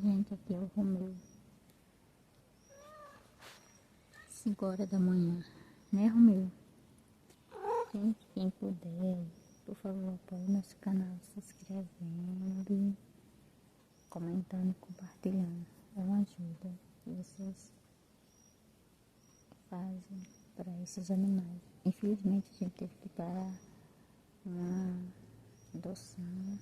Gente, aqui é o Romeu. 5 horas da manhã, né, Romeu? Gente, quem puder, por favor, apoie nosso canal se inscrevendo, comentando e compartilhando. É uma ajuda que vocês fazem para esses animais. Infelizmente, a gente teve que parar uma adoção